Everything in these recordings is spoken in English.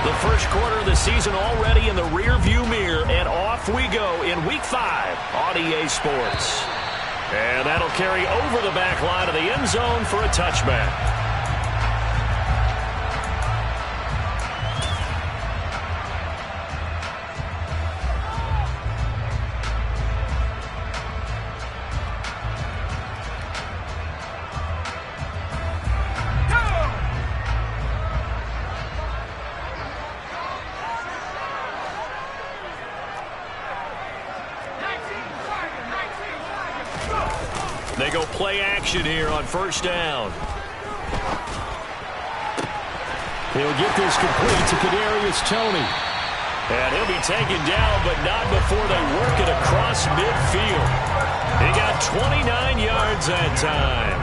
The first quarter of the season already in the rearview mirror, and off we go in Week 5 on EA Sports. And that'll carry over the back line of the end zone for a touchback. They go play action here on first down. He'll get this complete to Kadarius Toney. And he'll be taken down, but not before they work it across midfield. He got 29 yards that time.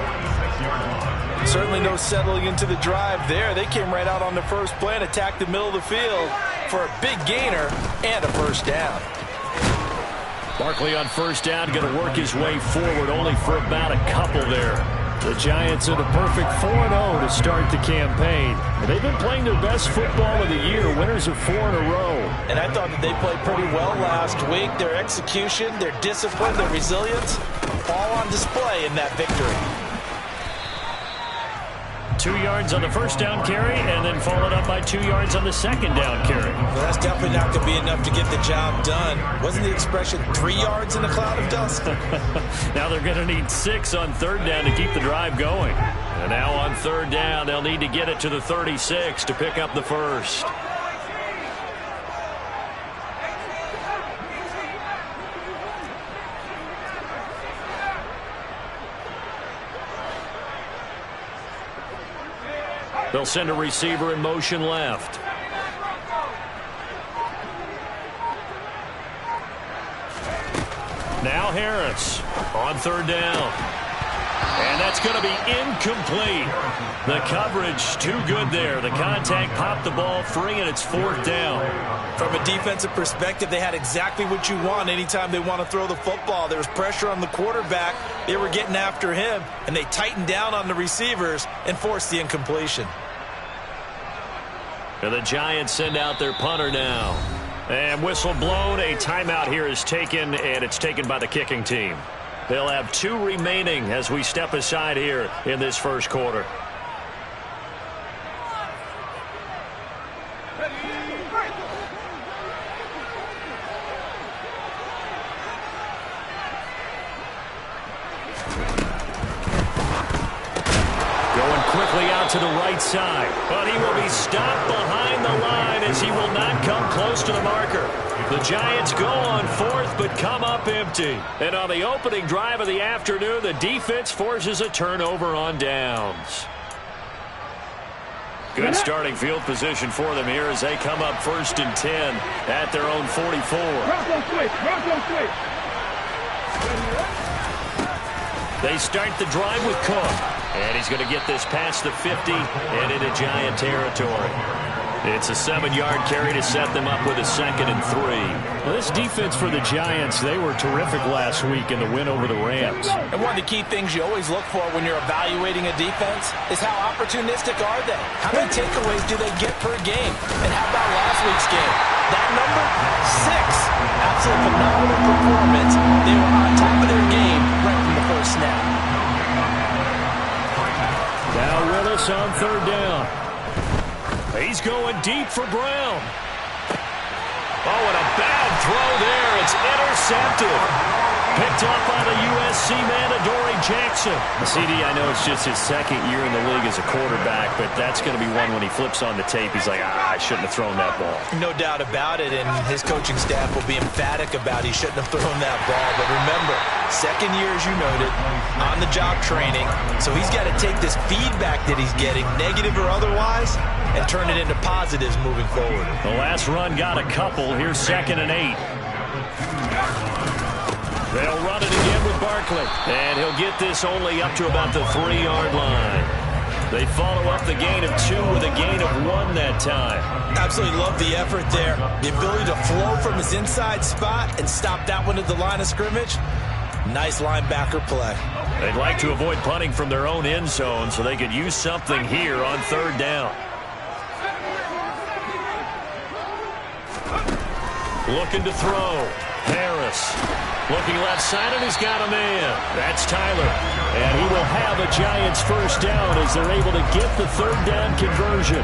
Certainly no settling into the drive there. They came right out on the first play and attacked the middle of the field for a big gainer and a first down. Barkley on first down, going to work his way forward, only for about a couple there. The Giants in a perfect 4-0 to start the campaign. And they've been playing their best football of the year, winners of 4 in a row. And I thought that they played pretty well last week. Their execution, their discipline, their resilience, all on display in that victory. 2 yards on the first down carry, and then followed up by 2 yards on the second down carry. Well, that's definitely not going to be enough to get the job done. Wasn't the expression 3 yards in a cloud of dust? Now they're going to need 6 on third down to keep the drive going. And now on third down, they'll need to get it to the 36 to pick up the first. They'll send a receiver in motion left. Now Harris on third down. And that's going to be incomplete. The coverage too good there. The contact popped the ball free, and it's fourth down. From a defensive perspective, they had exactly what you want anytime they want to throw the football. There was pressure on the quarterback. They were getting after him, and they tightened down on the receivers and forced the incompletion. And the Giants send out their punter now. And whistle blown. A timeout here is taken, and it's taken by the kicking team. They'll have 2 remaining as we step aside here in this first quarter. Quickly out to the right side, but he will be stopped behind the line as he will not come close to the marker. The Giants go on fourth, but come up empty. And on the opening drive of the afternoon, the defense forces a turnover on downs. Good starting field position for them here as they come up 1st and 10 at their own 44. They start the drive with Cook. And he's going to get this past the 50 and into Giant territory. It's a 7-yard carry to set them up with a 2nd and 3. Well, this defense for the Giants, they were terrific last week in the win over the Rams. And one of the key things you always look for when you're evaluating a defense is how opportunistic are they? How many takeaways do they get per game? And how about last week's game? That number? 6. Absolutely phenomenal performance. They were on top of their game right from the first snap. Now Willis on third down. He's going deep for Brown. Oh, and a bad throw there. It's intercepted. Picked up by the USC man, Adoree Jackson. CD, I know it's just his 2nd year in the league as a quarterback, but that's going to be one when he flips on the tape. He's like, I shouldn't have thrown that ball. No doubt about it, and his coaching staff will be emphatic about he shouldn't have thrown that ball. But remember, 2nd year, as you noted, on-the-job training. So he's got to take this feedback that he's getting, negative or otherwise, and turn it into positives moving forward. The last run got a couple. Here's 2nd and 8. They'll run it again with Barkley. And he'll get this only up to about the 3-yard line. They follow up the gain of 2 with a gain of 1 that time. Absolutely love the effort there. The ability to flow from his inside spot and stop that one at the line of scrimmage. Nice linebacker play. They'd like to avoid punting from their own end zone so they could use something here on third down. Looking to throw. Harris. Looking left side, and he's got a man. That's Tyler. And he will have a Giants first down as they're able to get the third down conversion.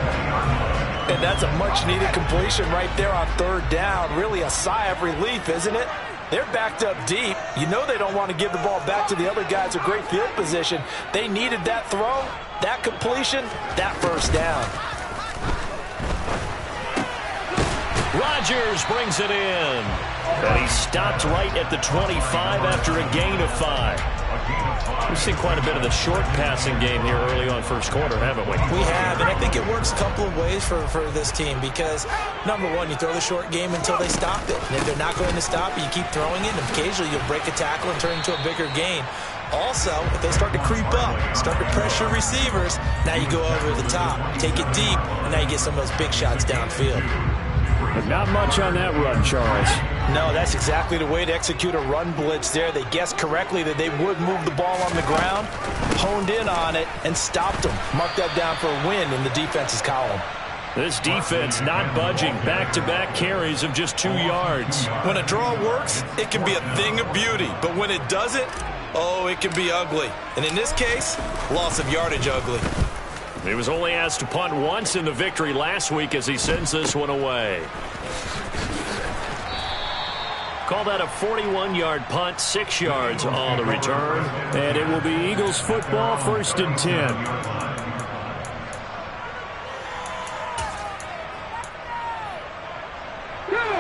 And that's a much-needed completion right there on third down. Really a sigh of relief, isn't it? They're backed up deep. You know they don't want to give the ball back to the other guys with great field position. They needed that throw, that completion, that first down. Rodgers brings it in. And he stopped right at the 25 after a gain of 5. We've seen quite a bit of the short passing game here early on first quarter, haven't we? We have, and I think it works a couple of ways for this team because, number one, you throw the short game until they stop it. And if they're not going to stop it, you keep throwing it, and occasionally you'll break a tackle and turn it into a bigger gain. Also, if they start to creep up, start to pressure receivers, now you go over the top, take it deep, and now you get some of those big shots downfield. But not much on that run, Charles. No, that's exactly the way to execute a run blitz there. They guessed correctly that they would move the ball on the ground, honed in on it, and stopped them. Marked that down for a win in the defense's column. This defense not budging. Back-to-back carries of just 2 yards. When a draw works, it can be a thing of beauty. But when it doesn't, oh, it can be ugly. And in this case, loss of yardage ugly. He was only asked to punt once in the victory last week as he sends this one away. Call that a 41-yard punt, 6 yards on the return. And it will be Eagles football, 1st and 10.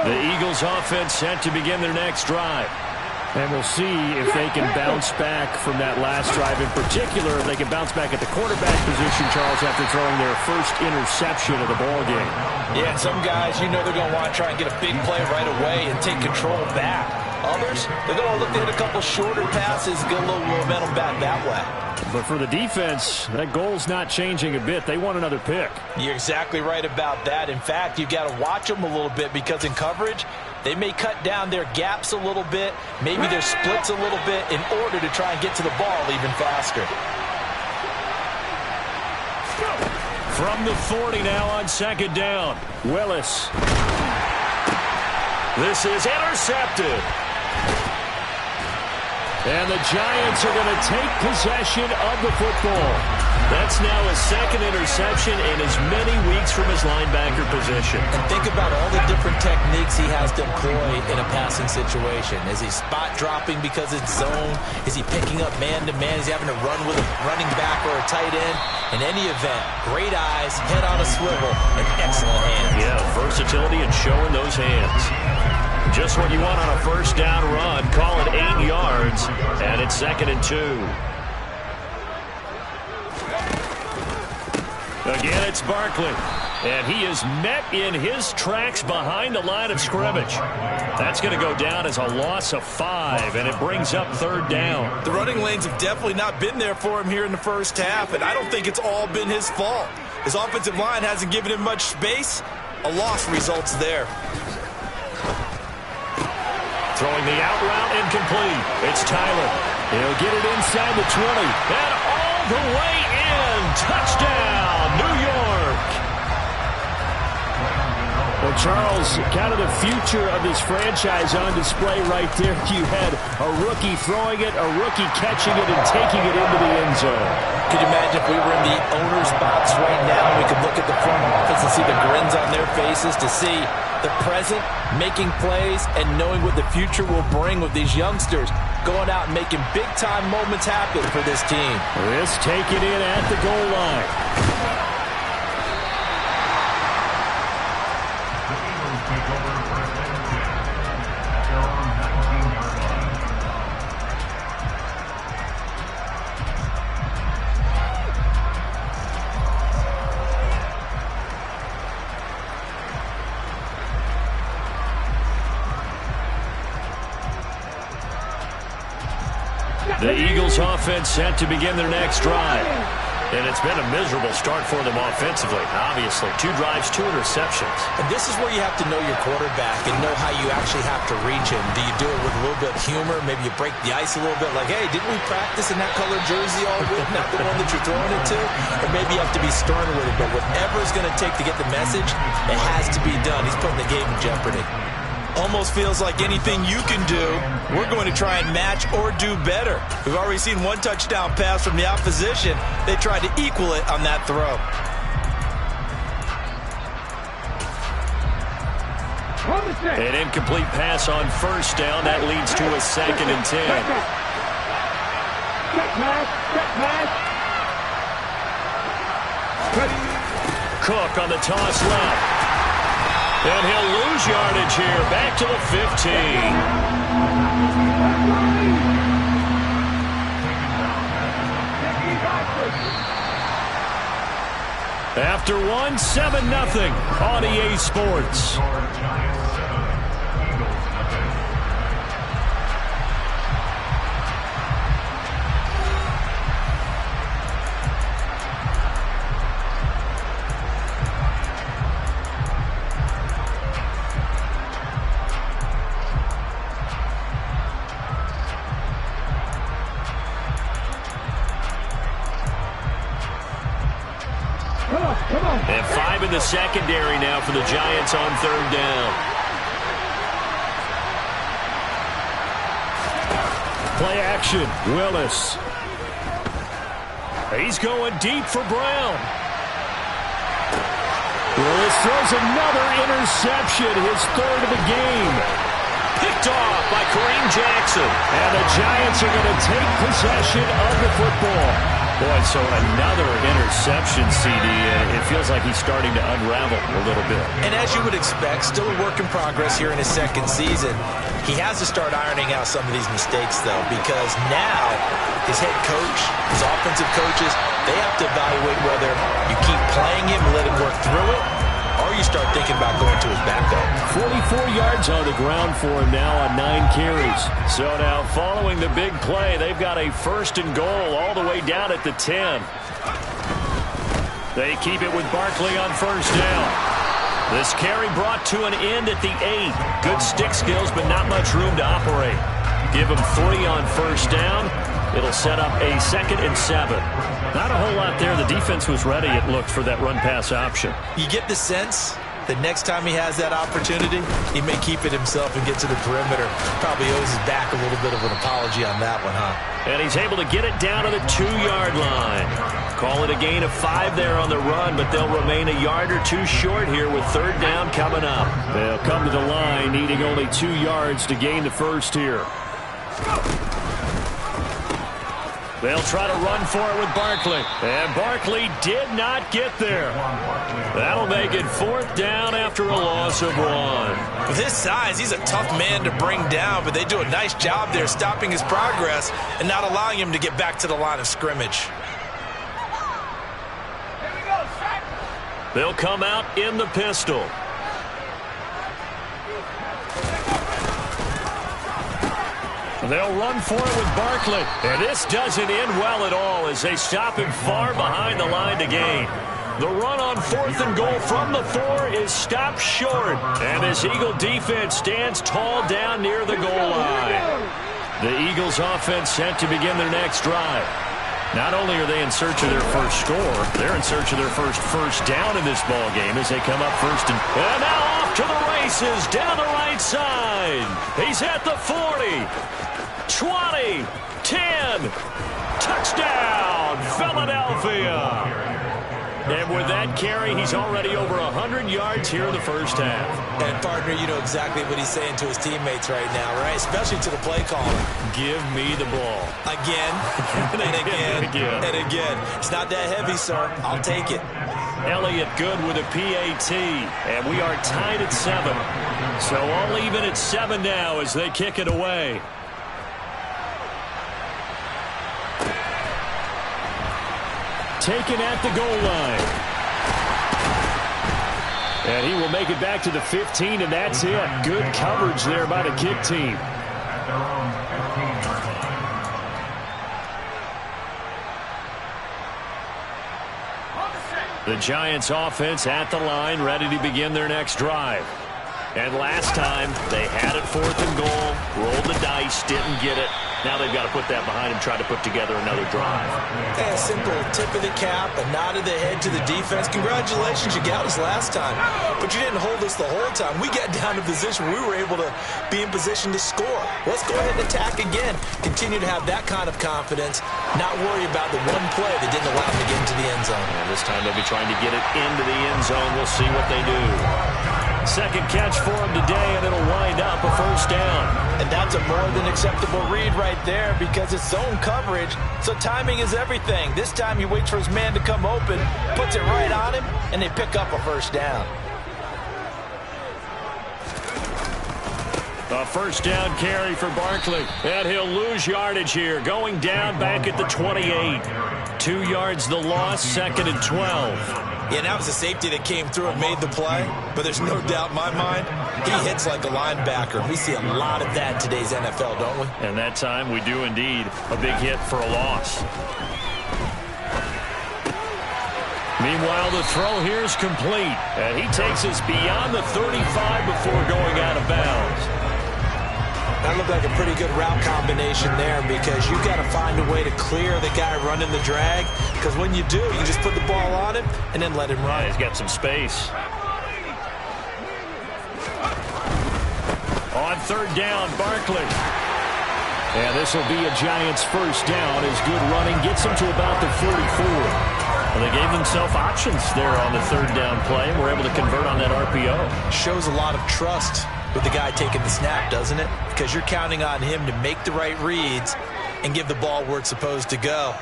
The Eagles offense set to begin their next drive. And we'll see if they can bounce back from that last drive. In particular, if they can bounce back at the quarterback position, Charles, after throwing their first interception of the ball game. Yeah, some guys, you know they're going to want to try and get a big play right away and take control back. Others, they're going to look to hit a couple shorter passes, get a little momentum back that way. But for the defense, that goal's not changing a bit. They want another pick. You're exactly right about that. In fact, you've got to watch them a little bit because in coverage, they may cut down their gaps a little bit, maybe their splits a little bit in order to try and get to the ball even faster. From the 40 now on 2nd down. Willis. This is intercepted. And the Giants are going to take possession of the football. That's now his 2nd interception in as many weeks from his linebacker position. And think about all the different techniques he has to employ in a passing situation. Is he spot dropping because it's zone? Is he picking up man-to-man? Is he having to run with a running back or a tight end? In any event, great eyes, head on a swivel, and excellent hands. Yeah, versatility and showing those hands. Just what you want on a first down run. Call it 8 yards, and it's 2nd and 2. Again, it's Barkley. And he is met in his tracks behind the line of scrimmage. That's going to go down as a loss of 5, and it brings up 3rd down. The running lanes have definitely not been there for him here in the first half, and I don't think it's all been his fault. His offensive line hasn't given him much space. A loss results there. Throwing the out route incomplete. It's Tyler. He'll get it inside the 20. And all the way in. Touchdown, New York. Well, Charles, kind of the future of this franchise on display right there. You had a rookie throwing it, a rookie catching it, and taking it into the end zone. Could you imagine if we were in the owner's box right now, we could look at the front office and see the grins on their faces, to see the present, making plays, and knowing what the future will bring with these youngsters going out and making big-time moments happen for this team. This taken in at the goal line. The Eagles offense set to begin their next drive. And it's been a miserable start for them offensively, obviously. 2 drives, 2 interceptions. And this is where you have to know your quarterback and know how you actually have to reach him. Do you do it with a little bit of humor? Maybe you break the ice a little bit, like, hey, didn't we practice in that colored jersey all week, not the one that you're throwing it to? Or maybe you have to be stern with it. But whatever it's going to take to get the message, it has to be done. He's putting the game in jeopardy. Almost feels like anything you can do, we're going to try and match or do better. We've already seen one touchdown pass from the opposition. They tried to equal it on that throw. An incomplete pass on first down. That leads to a 2nd and 10. Cook on the toss left. And he'll lose yardage here. Back to the 15. After one, 7-0 on EA Sports. And 5 in the secondary now for the Giants on 3rd down. Play action, Willis. He's going deep for Brown. Willis throws another interception, his 3rd of the game. Picked off by Kareem Jackson. And the Giants are going to take possession of the football. Boy, so another interception, CD. It feels like he's starting to unravel a little bit. And as you would expect, still a work in progress here in his 2nd season. He has to start ironing out some of these mistakes, though, because now his head coach, his offensive coaches, they have to evaluate whether you keep playing him and let him work through it, or you start thinking about going to his backup. 44 yards on the ground for him now on 9 carries. So now following the big play, they've got a 1st and goal all the way down at the 10. They keep it with Barkley on 1st down. This carry brought to an end at the 8. Good stick skills, but not much room to operate. Give him 3 on 1st down. It'll set up a 2nd and 7. Not a whole lot there. The defense was ready, it looked, for that run-pass option. You get the sense that next time he has that opportunity, he may keep it himself and get to the perimeter. Probably owes his back a little bit of an apology on that one, huh? And he's able to get it down to the 2-yard line. Call it a gain of 5 there on the run, but they'll remain a yard or 2 short here with 3rd down coming up. They'll come to the line needing only 2 yards to gain the 1st here. They'll try to run for it with Barkley. And Barkley did not get there. That'll make it 4th down after a loss of 1. With his size, he's a tough man to bring down, but they do a nice job there stopping his progress and not allowing him to get back to the line of scrimmage. They'll come out in the pistol. They'll run for it with Barkley. And this doesn't end well at all as they stop him far behind the line to gain. The run on 4th and goal from the 4 is stopped short. And this Eagle defense stands tall down near the goal line. The Eagles offense set to begin their next drive. Not only are they in search of their first score, they're in search of their first down in this ball game as they come up 1st and now off to the races down the right side. He's at the 40. 20, 10, touchdown, Philadelphia. And with that carry, he's already over 100 yards here in the 1st half. And, partner, you know exactly what he's saying to his teammates right now, right? Especially to the play caller. Give me the ball. Again, and again, and again. It's not that heavy, sir. I'll take it. Elliott good with a PAT, and we are tied at 7. So all even at 7 now as they kick it away. Taken at the goal line. And he will make it back to the 15, and that's it. Good coverage there by the kick team. The Giants offense at the line, ready to begin their next drive. And last time, they had it 4th and goal, rolled the dice, didn't get it. Now they've got to put that behind them, try to put together another drive. A simple tip of the cap, a nod of the head to the defense. Congratulations, you got us last time, but you didn't hold us the whole time. We got down to position where we were able to be in position to score. Let's go ahead and attack again. Continue to have that kind of confidence, not worry about the one play that didn't allow them to get into the end zone. And this time they'll be trying to get it into the end zone. We'll see what they do. Second catch for him today, and it'll wind up a first down. And that's a more than acceptable read right there because it's zone coverage, so timing is everything. This time he waits for his man to come open, puts it right on him, and they pick up a first down. A first down carry for Barkley. And he'll lose yardage here. Going down back at the 28. 2 yards the loss, 2nd and 12. Yeah, that was a safety that came through and made the play, but there's no doubt in my mind, he hits like a linebacker. We see a lot of that in today's NFL, don't we? And that time we do indeed. A big hit for a loss. Meanwhile, the throw here is complete. And he takes us beyond the 35 before going out of bounds. That looked like a pretty good route combination there because you've got to find a way to clear the guy running the drag, because when you do, you just put the ball on him and then let him run. Yeah, he's got some space. On third down, Barkley. And this will be a Giants first down as good running gets them to about the 44. Well, they gave themselves options there on the third down play, and were able to convert on that RPO. Shows a lot of trust with the guy taking the snap, doesn't it? Because you're counting on him to make the right reads and give the ball where it's supposed to go.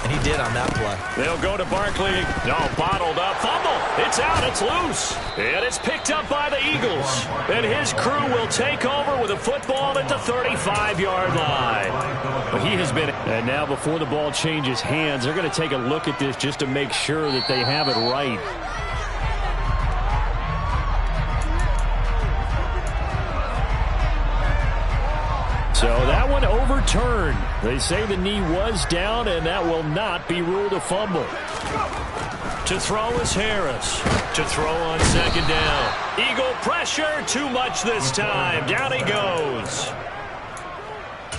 And he did on that play. They'll go to Barkley. No, bottled up. Fumble. It's out. It's loose. And it's picked up by the Eagles. And his crew will take over with a football at the 35-yard line. But he has been. And now before the ball changes hands, they're going to take a look at this just to make sure that they have it right. So that one overturned. They say the knee was down, and that will not be ruled a fumble. To throw is Harris. To throw on second down. Eagle pressure, too much this time. Down he goes.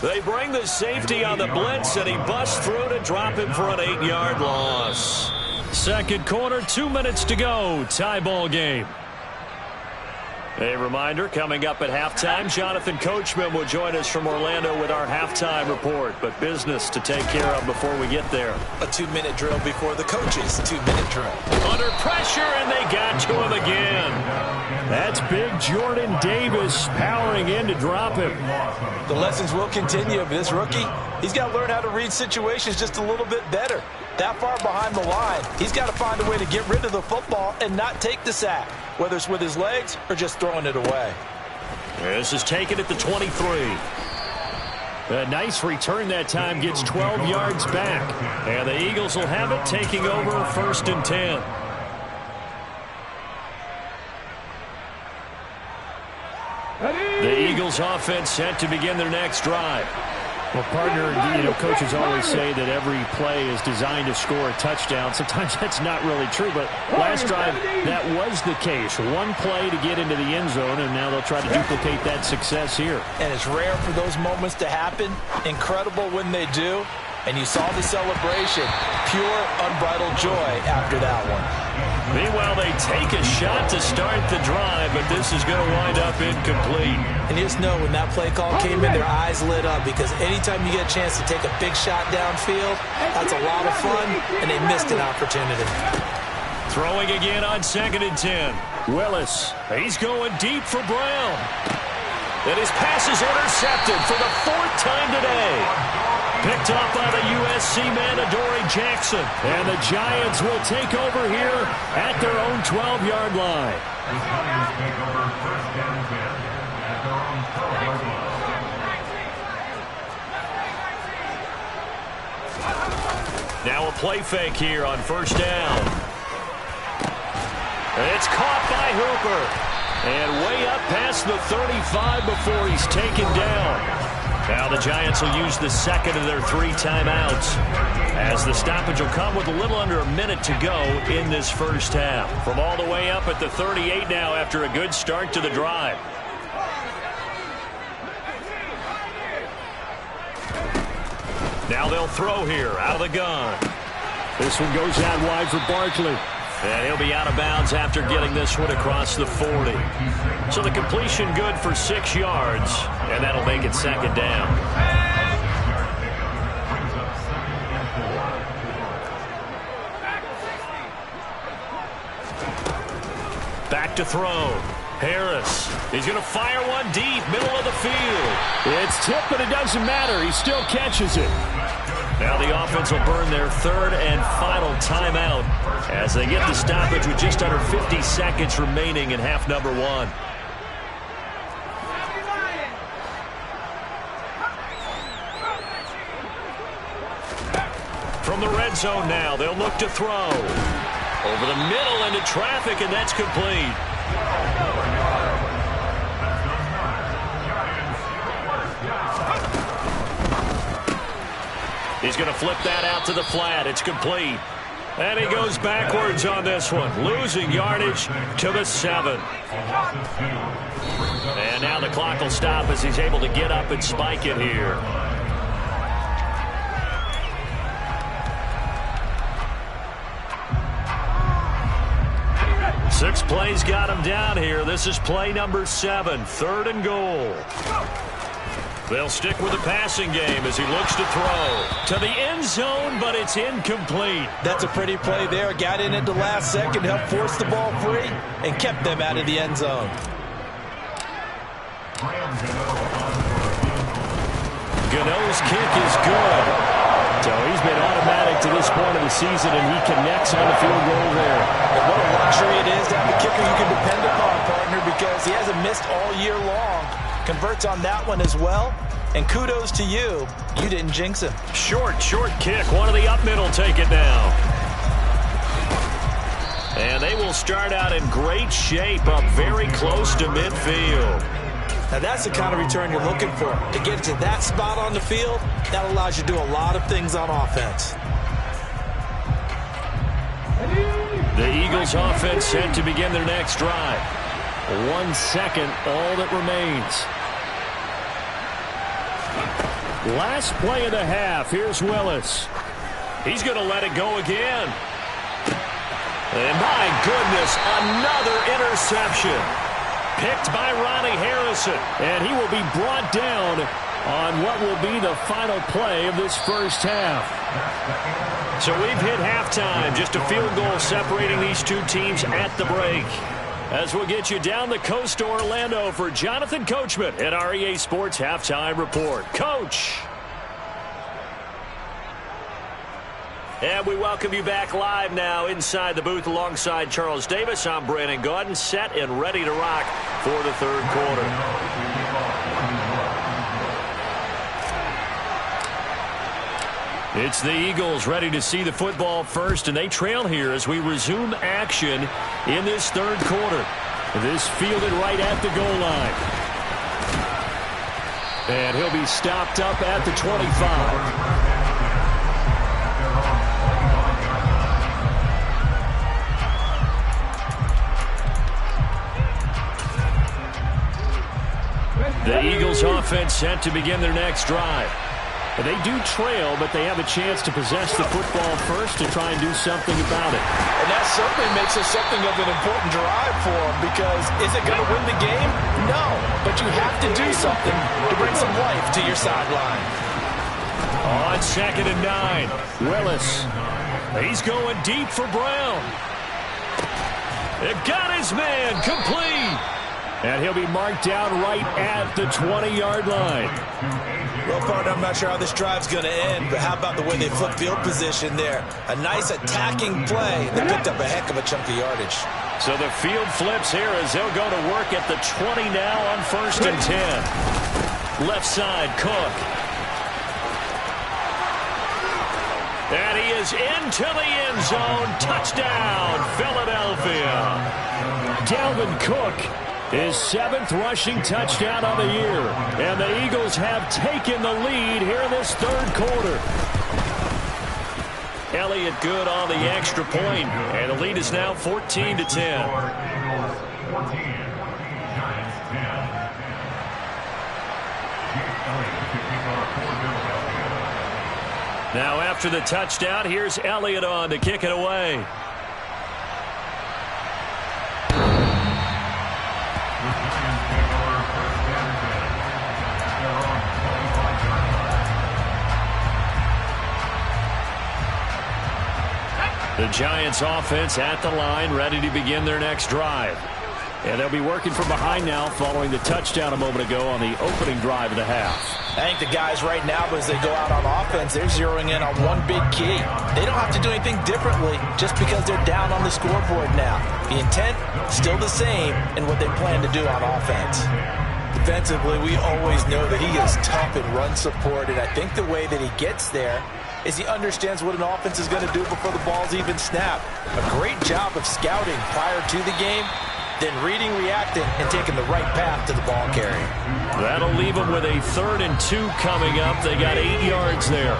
They bring the safety on the blitz, and he busts through to drop him for an 8-yard loss. Second quarter, 2 minutes to go. Tie ball game. A reminder, coming up at halftime, Jonathan Coachman will join us from Orlando with our halftime report. But business to take care of before we get there. A 2-minute drill before the coaches' 2-minute drill. Under pressure, and they got to him again. That's big Jordan Davis powering in to drop him. The lessons will continue, but this rookie, he's got to learn how to read situations just a little bit better. That far behind the line, he's got to find a way to get rid of the football and not take the sack, whether it's with his legs or just throwing it away. This is taken at the 23. A nice return that time, gets 12 yards back. And the Eagles will have it, taking over 1st and 10. The Eagles offense set to begin their next drive. Well, partner, coaches always say that every play is designed to score a touchdown. Sometimes that's not really true, but last drive, that was the case. One play to get into the end zone, and now they'll try to duplicate that success here. And it's rare for those moments to happen. Incredible when they do. And you saw the celebration. Pure, unbridled joy after that one. Meanwhile, they take a shot to start the drive, but this is going to wind up incomplete. And just know when that play call came in, their eyes lit up, because anytime you get a chance to take a big shot downfield, that's a lot of fun, and they missed an opportunity. Throwing again on 2nd and 10. Willis, he's going deep for Brown. And his pass is intercepted for the 4th time today. Picked off by the USC man, Adoree Jackson. And the Giants will take over here at their own 12-yard line. Now a play fake here on 1st down. It's caught by Hooper. And way up past the 35 before he's taken down. Now the Giants will use the 2nd of their 3 timeouts, as the stoppage will come with a little under a minute to go in this first half. From all the way up at the 38 now after a good start to the drive. Now they'll throw here out of the gun. This one goes out wide for Barkley. And he'll be out of bounds after getting this one across the 40. So the completion good for 6 yards, and that'll make it second down. Back to throw. Harris. He's going to fire one deep, middle of the field. It's tipped, but it doesn't matter. He still catches it. Now the offense will burn their third and final timeout as they get the stoppage with just under 50 seconds remaining in half number 1. From the red zone now, they'll look to throw. Over the middle into traffic, and that's complete. He's going to flip that out to the flat. It's complete. And he goes backwards on this one, losing yardage to the 7. And now the clock will stop as he's able to get up and spike it here. Six plays got him down here. This is play number 7, 3rd and goal. They'll stick with the passing game as he looks to throw to the end zone, but it's incomplete. That's a pretty play there. Got in at the last second, helped force the ball free, and kept them out of the end zone. Gano's kick is good. So he's been automatic to this point of the season, and he connects on the field goal there. And what a luxury it is to have a kicker you can depend upon, partner, because he hasn't missed all year long. Converts on that one as well. And kudos to you. You didn't jinx him. Short kick. One of the up middle take it now. And they will start out in great shape up very close to midfield. Now that's the kind of return you're looking for. To get to that spot on the field, that allows you to do a lot of things on offense. The Eagles offense set to begin their next drive. 1 second, all that remains. Last play of the half. Here's Willis. He's going to let it go again. And my goodness, another interception. Picked by Ronnie Harrison. And he will be brought down on what will be the final play of this first half. So we've hit halftime. Just a field goal separating these two teams at the break. As we'll get you down the coast to Orlando for Jonathan Coachman at our EA Sports Halftime Report. Coach! And we welcome you back live now inside the booth alongside Charles Davis. I'm Brandon Gaudin, set and ready to rock for the third quarter. It's the Eagles ready to see the football first, and they trail here as we resume action in this third quarter. This fielded right at the goal line. And he'll be stopped up at the 25. The Eagles offense set to begin their next drive. They do trail, but they have a chance to possess the football first to try and do something about it. And that certainly makes it something of an important drive for them, because is it going to win the game? No, but you have to do something to bring some life to your sideline. On 2nd and 9, Willis. He's going deep for Brown. It got his man complete. And he'll be marked down right at the 20-yard line. Well, partner, I'm not sure how this drive's going to end, but how about the way they flip field position there? A nice attacking play. They picked up a heck of a chunk of yardage. So the field flips here as they'll go to work at the 20 now on 1st and 10. Left side, Cook. And he is into the end zone. Touchdown, Philadelphia. Dalvin Cook, his 7th rushing touchdown of the year. And the Eagles have taken the lead here in this third quarter. Elliott good on the extra point, and the lead is now 14-10. Now after the touchdown, here's Elliott on to kick it away. The Giants offense at the line, ready to begin their next drive. And they'll be working from behind now following the touchdown a moment ago on the opening drive of the half. I think the guys right now, as they go out on offense, they're zeroing in on one big key. They don't have to do anything differently just because they're down on the scoreboard now. The intent, still the same in what they plan to do on offense. Defensively, we always know that he is tough in run support, and I think the way that he gets there is he understands what an offense is going to do before the ball's even snapped. A great job of scouting prior to the game, then reading, reacting, and taking the right path to the ball carrier. That'll leave them with a 3rd and 2 coming up. They got 8 yards there.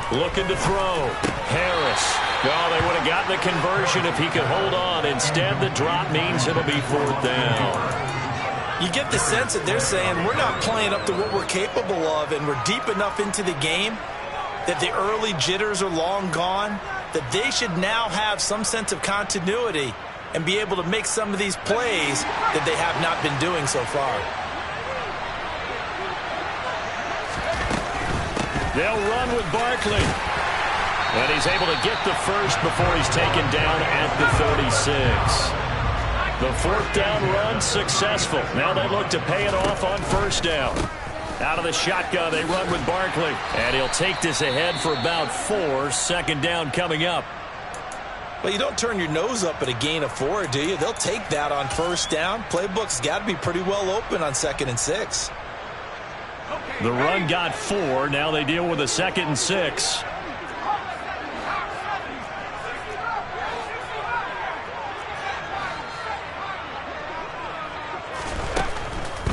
Looking to throw. Harris. Oh, they would have gotten the conversion if he could hold on. Instead, the drop means it'll be 4th down. You get the sense that they're saying we're not playing up to what we're capable of, and we're deep enough into the game that the early jitters are long gone, that they should now have some sense of continuity and be able to make some of these plays that they have not been doing so far. They'll run with Barkley. And he's able to get the first before he's taken down at the 36. The 4th down run successful. Now they look to pay it off on 1st down. Out of the shotgun, they run with Barkley. And he'll take this ahead for about 4. 2nd down coming up. Well, you don't turn your nose up at a gain of 4, do you? They'll take that on 1st down. Playbook's got to be pretty well open on 2nd and 6. The run got 4. Now they deal with a 2nd and 6.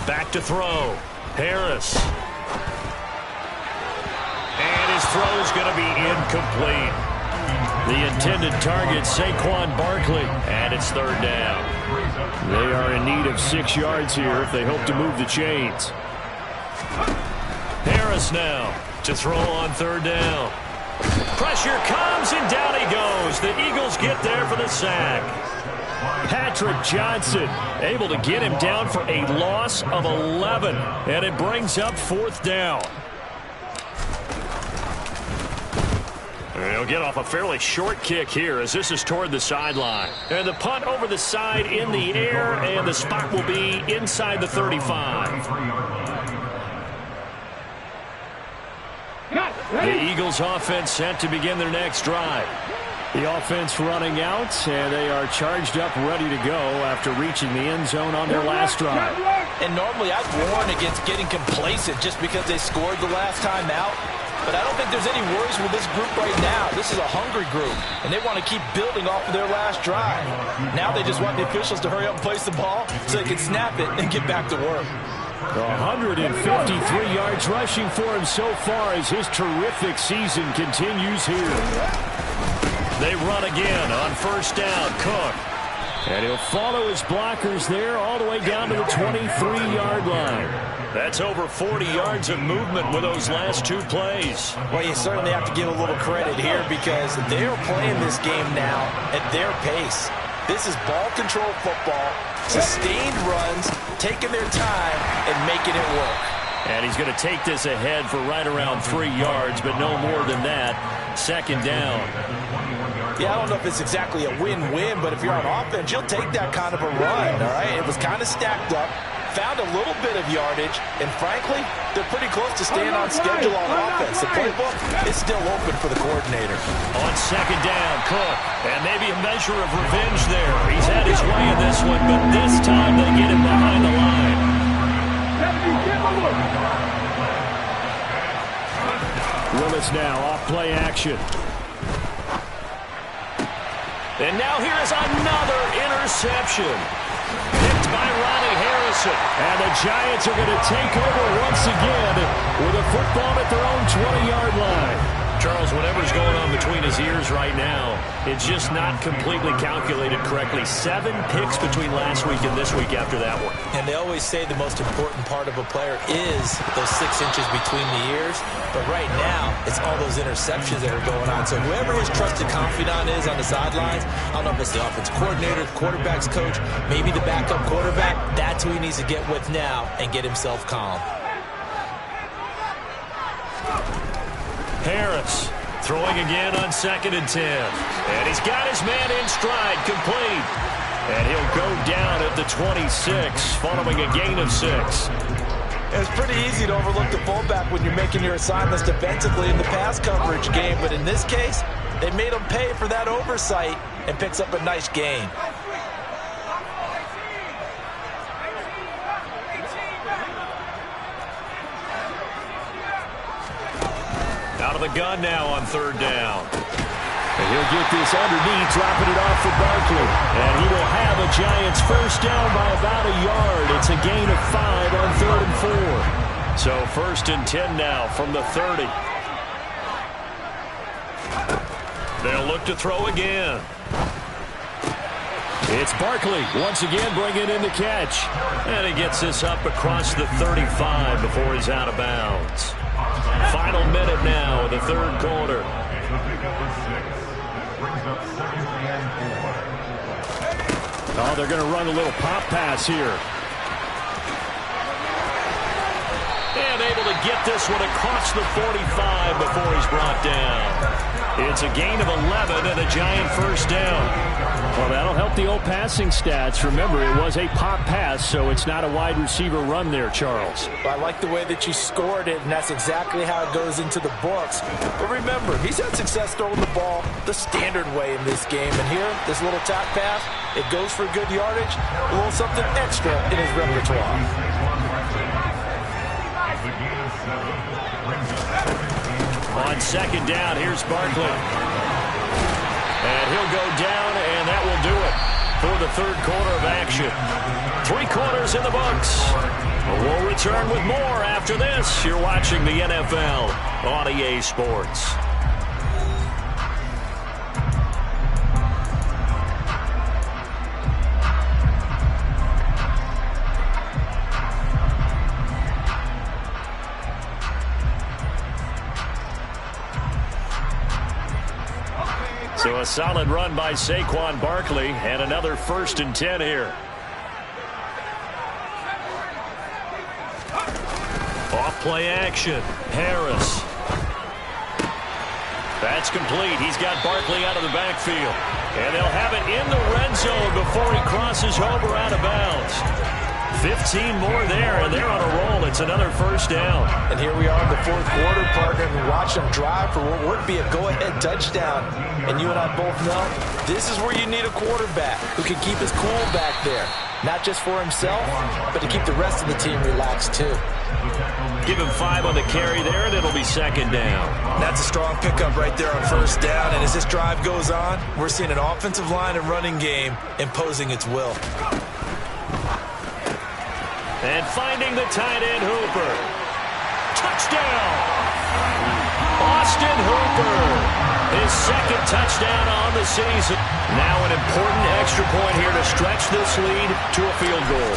Back to throw. Harris. And his throw's going to be incomplete. The intended target, Saquon Barkley. And it's 3rd down. They are in need of 6 yards here if they hope to move the chains. Harris now to throw on 3rd down. Pressure comes, and down he goes. The Eagles get there for the sack. Patrick Johnson able to get him down for a loss of 11. And it brings up 4th down. He'll get off a fairly short kick here as this is toward the sideline. And the punt over the side in the air, and the spot will be inside the 35. The Eagles offense set to begin their next drive. The offense running out, and they are charged up, ready to go after reaching the end zone on their last drive. And normally I'd warn against getting complacent just because they scored the last time out. But I don't think there's any worries with this group right now. This is a hungry group, and they want to keep building off of their last drive. Now they just want the officials to hurry up and place the ball so they can snap it and get back to work. 153 yards rushing for him so far as his terrific season continues here. They run again on 1st down. Cook. And he'll follow his blockers there all the way down to the 23-yard line. That's over 40 yards of movement with those last 2 plays. Well, you certainly have to give a little credit here because they're playing this game now at their pace. This is ball control football, sustained runs, taking their time and making it work. And he's going to take this ahead for right around 3 yards, but no more than that. 2nd down. Yeah, I don't know if it's exactly a win-win, but if you're on offense, you'll take that kind of a run, all right? It was kind of stacked up, found a little bit of yardage, and frankly, they're pretty close to staying on schedule on offense. The playbook is still open for the coordinator. On 2nd down, Cook, and maybe a measure of revenge there. He's had his way in this one, but this time they get him behind the line. Willis now off play action. And now here is another interception. Picked by Ronnie Harrison. And the Giants are going to take over once again with a football at their own 20-yard line. Charles, whatever's going on between his ears right now, it's just not completely calculated correctly. 7 picks between last week and this week after that one. And they always say the most important part of a player is those 6 inches between the ears. But right now, it's all those interceptions that are going on. So whoever his trusted confidant is on the sidelines, I don't know if it's the offensive coordinator, quarterback's coach, maybe the backup quarterback, that's who he needs to get with now and get himself calm. Harris throwing again on 2nd and 10. And he's got his man in stride, complete. And he'll go down at the 26 following a gain of 6. It's pretty easy to overlook the fullback when you're making your assignments defensively in the pass coverage game. But in this case, they made him pay for that oversight and picks up a nice gain. Out of the gun now on 3rd down. And he'll get this underneath, dropping it off for Barkley. And he will have a Giants first down by about a yard. It's a gain of 5 on 3rd and 4. So 1st and 10 now from the 30. They'll look to throw again. It's Barkley once again bringing in the catch. And he gets this up across the 35 before he's out of bounds. Final minute now of the 3rd quarter. Oh, they're going to run a little pop pass here. And able to get this one across the 45 before he's brought down. It's a gain of 11 and a Giant first down. Well, that'll help the old passing stats. Remember, it was a pop pass, so it's not a wide receiver run there, Charles. Well, I like the way that you scored it, and that's exactly how it goes into the books. But remember, he's had success throwing the ball the standard way in this game. And here, this little tap pass, it goes for good yardage, a little something extra in his repertoire. On 2nd down, here's Barkley. And he'll go down, and that will do it for the 3rd quarter of action. 3 quarters in the books. We'll return with more after this. You're watching the NFL on EA Sports. So a solid run by Saquon Barkley and another 1st and 10 here. Off play action. Harris. That's complete. He's got Barkley out of the backfield. And they'll have it in the red zone before he crosses over out of bounds. 15 more there, and they're on a roll. It's another first down. And here we are in the 4th quarter, partner, and watch them drive for what would be a go-ahead touchdown. And you and I both know this is where you need a quarterback who can keep his cool back there. Not just for himself, but to keep the rest of the team relaxed, too. Give him 5 on the carry there, and it'll be 2nd down. That's a strong pickup right there on 1st down. And as this drive goes on, we're seeing an offensive line and running game imposing its will. And finding the tight end, Hooper. Touchdown! Austin Hooper. His 2nd touchdown on the season. Now an important extra point here to stretch this lead to a field goal.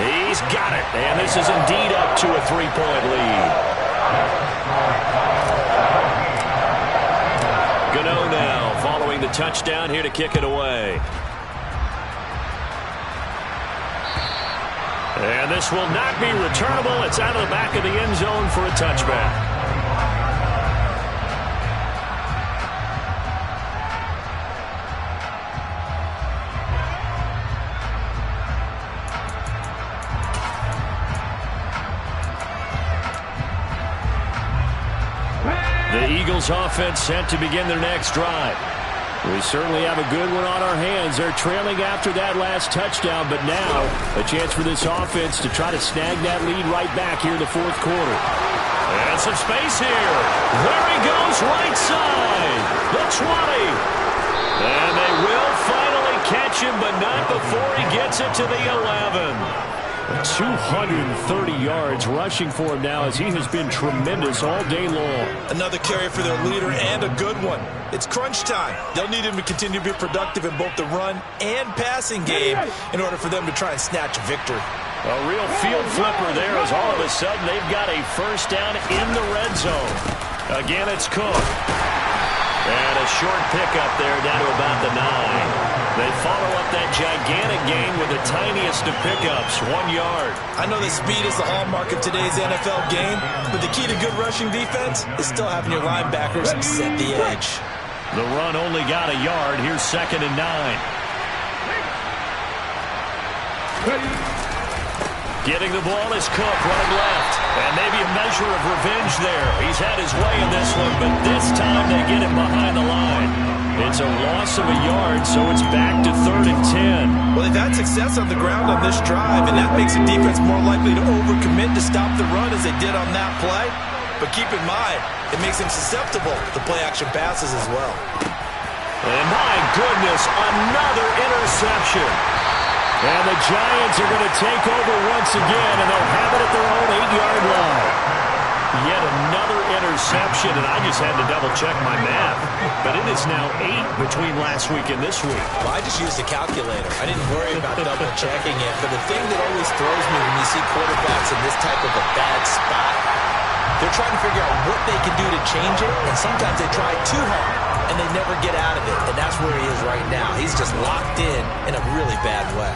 He's got it. And this is indeed up to a 3-point lead. Gano now following the touchdown here to kick it away. And this will not be returnable. It's out of the back of the end zone for a touchback. The Eagles offense set to begin their next drive. We certainly have a good one on our hands. They're trailing after that last touchdown, but now a chance for this offense to try to snag that lead right back here in the 4th quarter. And some space here. There he goes, right side. The 20. And they will finally catch him, but not before he gets it to the 11. 230 yards rushing for him now as he has been tremendous all day long. Another carry for their leader and a good one. It's crunch time. They'll need him to continue to be productive in both the run and passing game in order for them to try and snatch a victory. A real field flipper there as all of a sudden they've got a first down in the red zone. Again, it's Cook. And a short pickup there down to about the 9. They follow up that gigantic gain with the tiniest of pickups, 1 yard. I know that speed is the hallmark of today's NFL game, but the key to good rushing defense is still having your linebackers set the edge. The run only got a yard. Here's 2nd and 9. Getting the ball is Cook running left. And maybe a measure of revenge there. He's had his way in this one, but this time they get him behind the line. It's a loss of a yard, so it's back to 3rd and 10. Well, they've had success on the ground on this drive, and that makes the defense more likely to overcommit to stop the run as they did on that play. But keep in mind, it makes them susceptible to play-action passes as well. And my goodness, another interception. And the Giants are going to take over once again, and they'll have it at their own 8-yard line. Yet another interception, and I just had to double-check my math. But it is now 8 between last week and this week. Well, I just used a calculator. I didn't worry about double-checking it. But the thing that always throws me when you see quarterbacks in this type of a bad spot, they're trying to figure out what they can do to change it, and sometimes they try too hard, and they never get out of it. And that's where he is right now. He's just locked in a really bad way.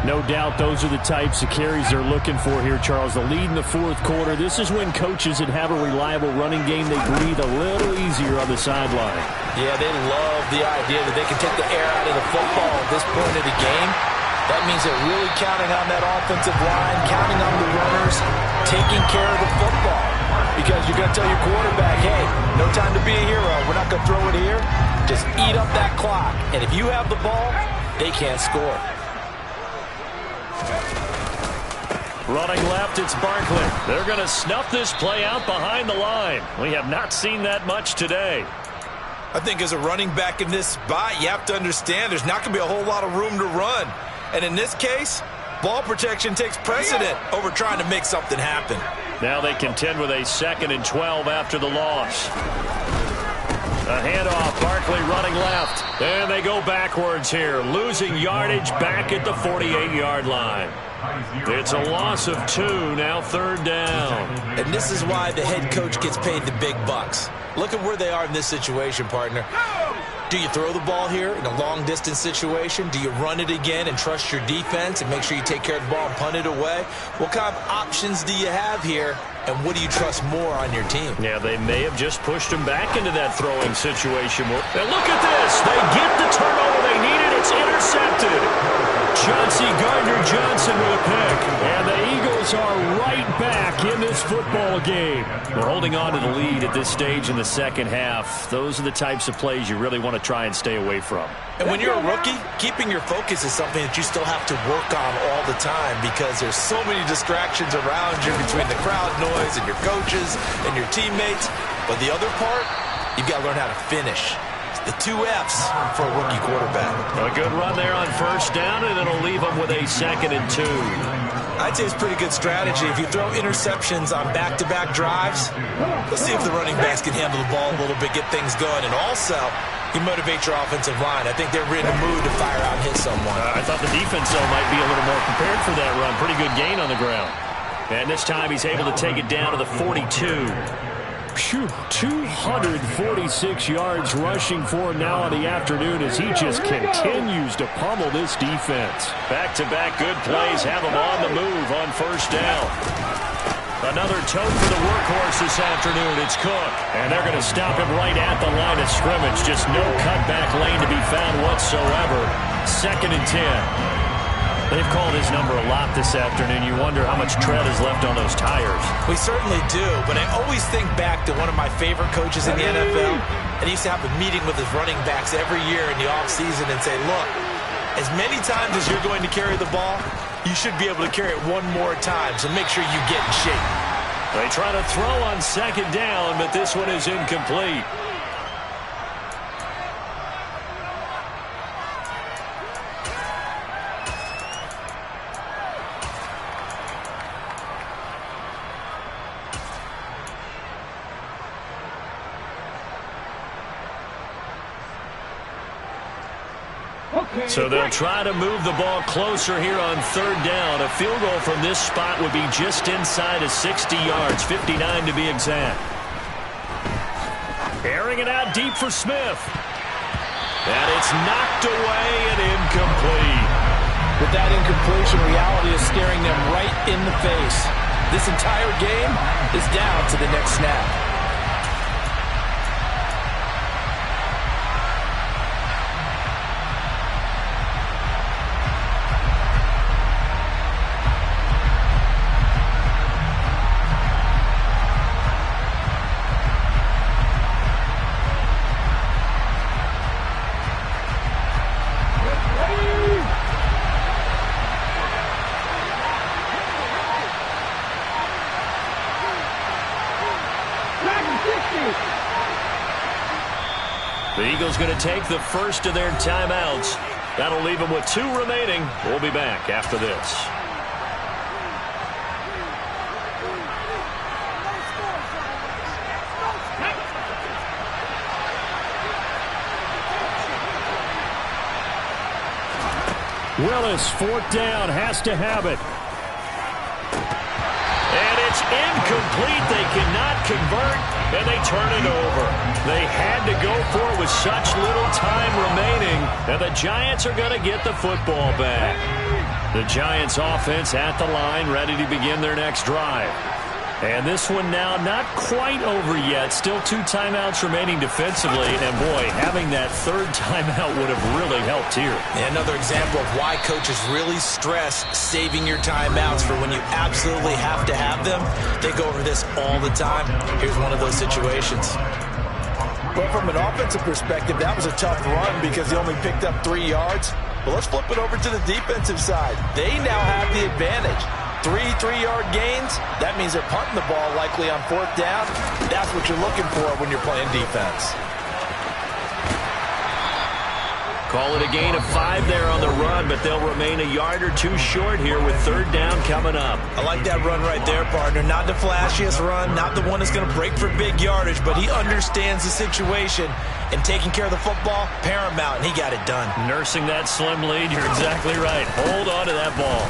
No doubt those are the types of carries they're looking for here, Charles. The lead in the 4th quarter. This is when coaches that have a reliable running game, they breathe a little easier on the sideline. Yeah, they love the idea that they can take the air out of the football at this point of the game. That means they're really counting on that offensive line, counting on the runners, taking care of the football. Because you're going to tell your quarterback, hey, no time to be a hero. We're not going to throw it here. Just eat up that clock. And if you have the ball, they can't score. Running left, it's Barkley. They're going to snuff this play out behind the line. We have not seen that much today. I think as a running back in this spot, you have to understand there's not going to be a whole lot of room to run. And in this case, ball protection takes precedent over trying to make something happen. Now they contend with a 2nd and 12 after the loss. A handoff, Barkley running left. And they go backwards here, losing yardage back at the 48-yard line. It's a loss of 2, now 3rd down. And this is why the head coach gets paid the big bucks. Look at where they are in this situation, partner. Do you throw the ball here in a long-distance situation? Do you run it again and trust your defense and make sure you take care of the ball and punt it away? What kind of options do you have here, and what do you trust more on your team? Yeah, they may have just pushed him back into that throwing situation. And look at this. They get the turnover they needed. It's intercepted. Chauncey Gardner-Johnson with a pick. And the Eagles are right back in this football game. We're holding on to the lead at this stage in the 2nd half. Those are the types of plays you really want to try and stay away from. And when you're a rookie, keeping your focus is something that you still have to work on all the time because there's so many distractions around you between the crowd noise and your coaches and your teammates. But the other part, you've got to learn how to finish. The 2 F's for a rookie quarterback. A good run there on 1st down, and it'll leave them with a 2nd and 2. I'd say it's pretty good strategy. If you throw interceptions on back-to-back drives, let's see if the running backs can handle the ball a little bit, get things going. And also, you motivate your offensive line. I think they're in the mood to fire out and hit someone. I thought the defense, though, might be a little more prepared for that run. Pretty good gain on the ground. And this time he's able to take it down to the 42. Phew, 246 yards rushing for him now on the afternoon as he just continues to pummel this defense. Back-to-back good plays have him on the move on 1st down. Another tote for the workhorse this afternoon. It's Cook. And they're going to stop him right at the line of scrimmage. Just no cutback lane to be found whatsoever. 2nd and 10. They've called his number a lot this afternoon. You wonder how much tread is left on those tires. We certainly do, but I always think back to one of my favorite coaches in the NFL, and he used to have a meeting with his running backs every year in the offseason and say, look, as many times as you're going to carry the ball, you should be able to carry it one more time, so make sure you get in shape. They try to throw on 2nd down, but this one is incomplete. So they'll try to move the ball closer here on third down. A field goal from this spot would be just inside of 60 yards, 59 to be exact. Airing it out deep for Smith. And it's knocked away and incomplete. With that incompletion, reality is staring them right in the face. This entire game is down to the next snap. The Eagles going to take the first of their timeouts. That'll leave them with 2 remaining. We'll be back after this. Willis, 4th down, has to have it. And it's incomplete. They cannot convert, and they turn it over. They had to go for it with such little time remaining, and the Giants are going to get the football back. The Giants offense at the line, ready to begin their next drive. And this one now not quite over yet. Still 2 timeouts remaining defensively. And, boy, having that 3rd timeout would have really helped here. And another example of why coaches really stress saving your timeouts for when you absolutely have to have them. They go over this all the time. Here's one of those situations. But from an offensive perspective, that was a tough run because he only picked up 3 yards. But let's flip it over to the defensive side. They now have the advantage. 3 3-yard gains, that means they're punting the ball likely on 4th down. That's what you're looking for when you're playing defense. Call it a gain of 5 there on the run, but they'll remain a yard or 2 short here with 3rd down coming up. I like that run right there, partner. Not the flashiest run, not the one that's going to break for big yardage, but he understands the situation, and taking care of the football, paramount, and he got it done. Nursing that slim lead, you're exactly right. Hold on to that ball.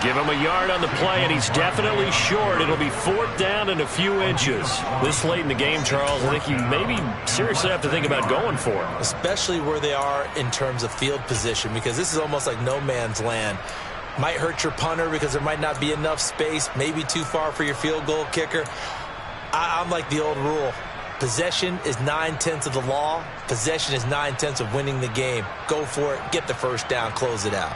Give him a yard on the play, and he's definitely short. It'll be 4th down and a few inches. This late in the game, Charles, I think you maybe seriously have to think about going for it. Especially where they are in terms of field position, because this is almost like no man's land. Might hurt your punter because there might not be enough space, maybe too far for your field goal kicker. I'm like the old rule. Possession is 9/10 of the law. Possession is 9/10 of winning the game. Go for it, get the 1st down, close it out.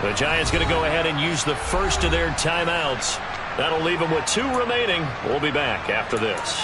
The Giants going to go ahead and use the first of their timeouts. That'll leave them with 2 remaining. We'll be back after this.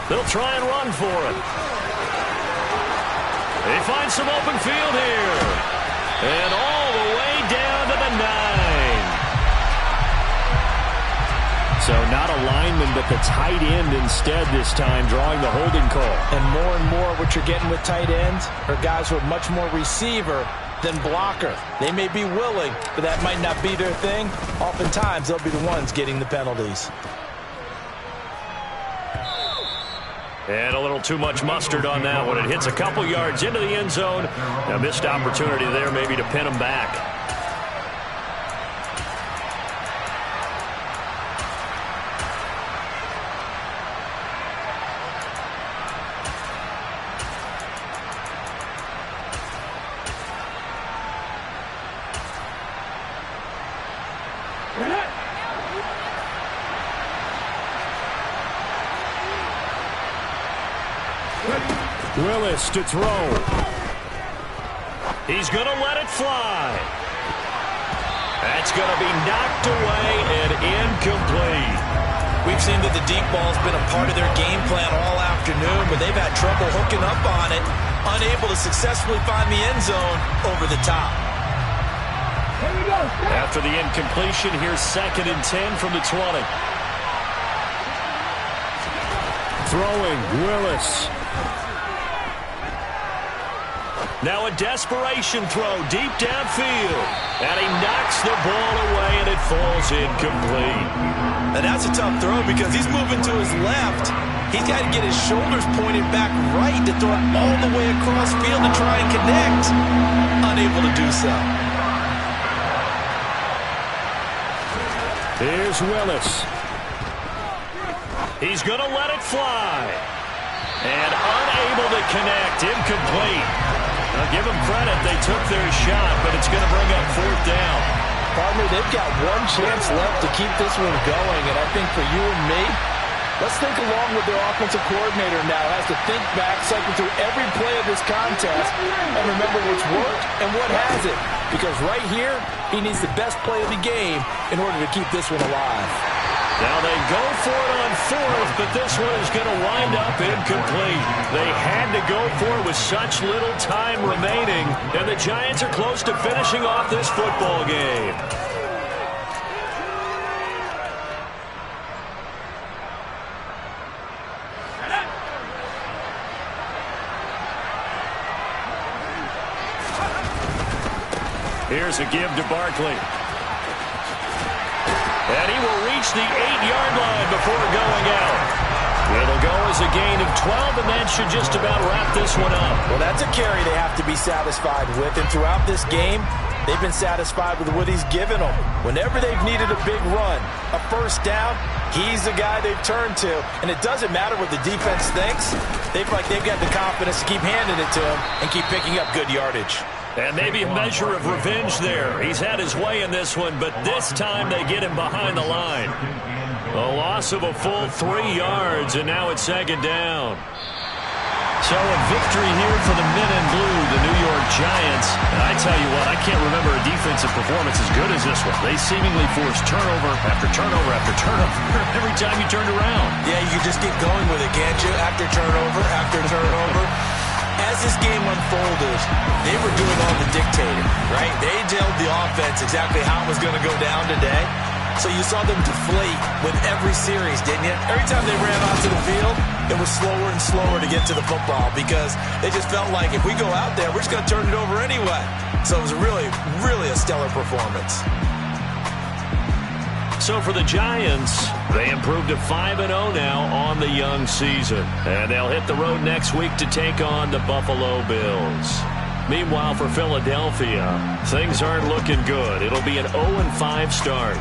They'll try and run for it. They find some open field here. And all the way down to the 9. So not a lineman, but the tight end instead this time, drawing the holding call. And more what you're getting with tight ends are guys who are much more receiver than blocker. They may be willing, but that might not be their thing. Oftentimes, they'll be the ones getting the penalties. And a little too much mustard on that one. It hits a couple yards into the end zone. A missed opportunity there maybe to pin them back. Willis to throw. He's going to let it fly. That's going to be knocked away and incomplete. We've seen that the deep ball's been a part of their game plan all afternoon, but they've had trouble hooking up on it, unable to successfully find the end zone over the top. After the incompletion, here's 2nd and 10 from the 20. Throwing, Willis. Now a desperation throw deep downfield. And he knocks the ball away, and it falls incomplete. And that's a tough throw because he's moving to his left. He's got to get his shoulders pointed back right to throw it all the way across field to try and connect. Unable to do so. Here's Willis. He's going to let it fly. And unable to connect. Incomplete. Now give them credit. They took their shot, but it's going to bring up 4th down. Partner, they've got one chance left to keep this one going, and I think for you and me, let's think along with their offensive coordinator now. Has to think back, cycle through every play of this contest, and remember what's worked and what hasn't. Because right here, he needs the best play of the game in order to keep this one alive. Now they go for it on 4th, but this one is going to wind up incomplete. They had to go for it with such little time remaining, and the Giants are close to finishing off this football game. Here's a give to Barkley. And he will reach the 8-yard line before going out. It'll go as a gain of 12, and that should just about wrap this one up. Well, that's a carry they have to be satisfied with. And throughout this game, they've been satisfied with what he's given them. Whenever they've needed a big run, a first down, he's the guy they've turned to. And it doesn't matter what the defense thinks. They've got the confidence to keep handing it to him and keep picking up good yardage. And maybe a measure of revenge there. He's had his way in this one, but this time they get him behind the line. A loss of a full 3 yards, and now it's 2nd down. So a victory here for the men in blue, the New York Giants. And I tell you what, I can't remember a defensive performance as good as this one. They seemingly forced turnover after turnover after turnover every time you turned around. Yeah, you can just keep going with it, can't you? After turnover after turnover. As this game unfolded, they were doing all the dictating, right? They told the offense exactly how it was going to go down today. So you saw them deflate with every series, didn't you? Every time they ran onto the field, it was slower and slower to get to the football because they just felt like if we go out there, we're just going to turn it over anyway. So it was really, really a stellar performance. So for the Giants, they improved to 5-0 now on the young season. And they'll hit the road next week to take on the Buffalo Bills. Meanwhile, for Philadelphia, things aren't looking good. It'll be an 0-5 start.